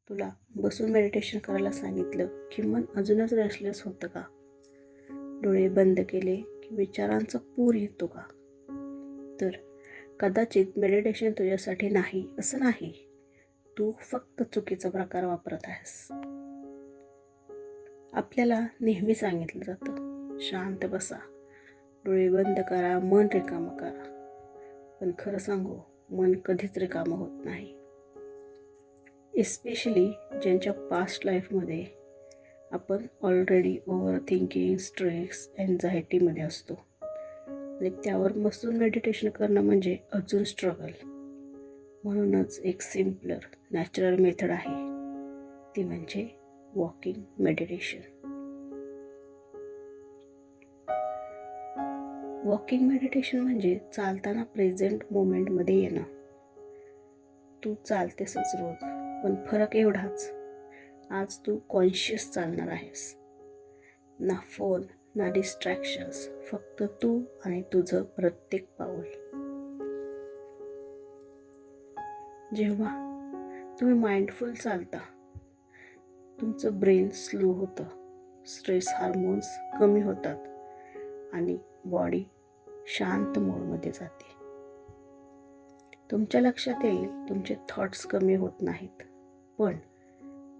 तुला बसून मेडिटेशन करायला सांगितलं की मन अजूनच रेस्टलेस होतं का? डोळे बंद केले की विचारांचा पूर येतो का? तर कदाचित मेडिटेशन तुझ्यासाठी नाही असं नाही, तू फक्त चुकीचा प्रकार वापरत आहेस. आपल्याला नेहमी सांगितलं जातं, शांत बसा, डोळे बंद करा, मन रिकामं करा. पण खरं सांगू, मन कधीच रिकामं होत नाही. एस्पेशली ज्यांच्या पास्ट लाईफमध्ये आपण ऑलरेडी ओव्हर थिंकिंग, स्ट्रेस, एन्झायटीमध्ये असतो आणि त्यावर बसून मेडिटेशन करणं म्हणजे अजून स्ट्रगल. म्हणूनच एक सिम्पलर नॅचरल मेथड आहे, ती म्हणजे वॉकिंग मेडिटेशन. वॉकिंग मेडिटेशन म्हणजे चालताना प्रेझेंट मोमेंटमध्ये येणं. तू चालतेसच रोज, पण फरक एवढाच, आज तू कॉन्शियस चालणार आहेस. ना फोन, ना डिस्ट्रॅक्शन्स, फक्त तू आणि तुझं प्रत्येक पाऊल. जेव्हा तुम्ही माइंडफुल चालता, तुमचं ब्रेन स्लो होतं, स्ट्रेस हार्मोन्स कमी होतात आणि बॉडी शांत मोडमध्ये जाते. तुमच्या लक्षात येईल तुमचे थॉट्स कमी होत नाहीत, पण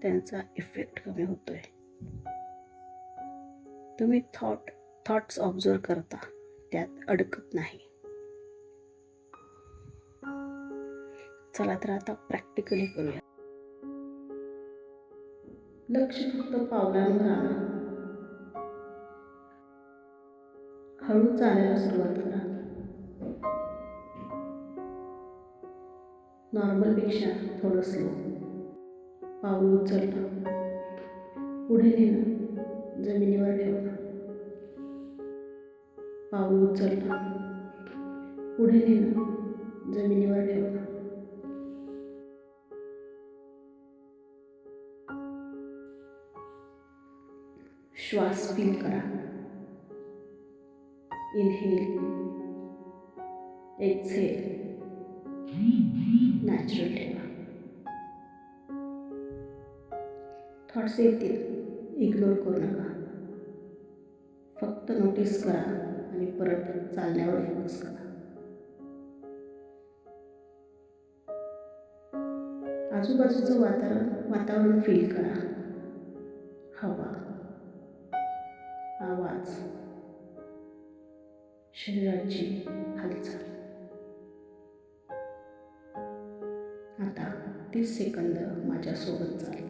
त्यांचा इफेक्ट कमी होतोय. तुम्ही थॉट्स ऑब्झर्व करता, त्यात अडकत नाही. चला तर आता प्रॅक्टिकली करूया. लक्ष फक्त पावलांवर आणा. हळू चालायला सुरुवात करा. नॉर्मलपेक्षा थोडं स्लो. पाऊल उचलणं, पुढे नेणं, जमिनीवर ठेवणं. पाऊल उचलणं, पुढे नेणं, जमिनीवर ठेवणं. श्वास फील करा. Inhale, exhale. नॅचरल ठेवा. थॉट्स येतील, इग्नोर करू नका. फक्त नोटीस करा आणि परत चालण्यावर फोकस करा. आजूबाजूचं वातावरण फील करा. हवा, आवाज, शरीराची हालचाल. आता 30 सेकंद माझ्यासोबत चाल.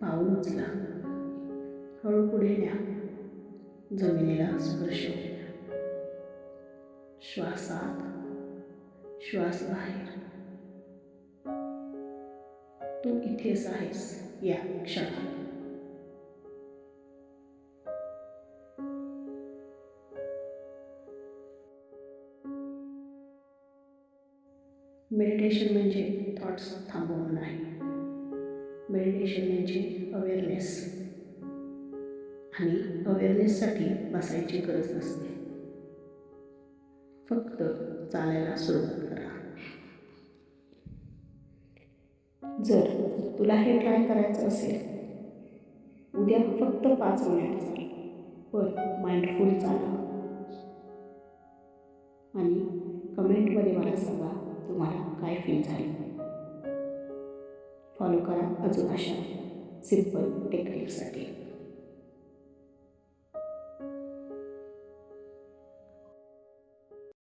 पाऊल उचला, हळू पुढे न्या, जमिनीला स्पर्श होऊ द्या. श्वास आत, श्वास बाहेर. तू इथेच आहेस या क्षणात. मेडिटेशन म्हणजे थॉट्स थांबवणं नाही. मेडिटेशन म्हणजे अवेअरनेस, आणि अवेअरनेससाठी बसायची गरज नसते. फक्त चालायला सुरुवात करा. जर तुला हे ट्राय करायचं असेल, उद्या फक्त 5 मिनिट चाल, पण माइंडफुल चाला. आणि कमेंटमध्ये मला सांगा तुम्हाला काय फील झालं. फॉलो करा अजून अशा सिंपल टेक्निकसाठी.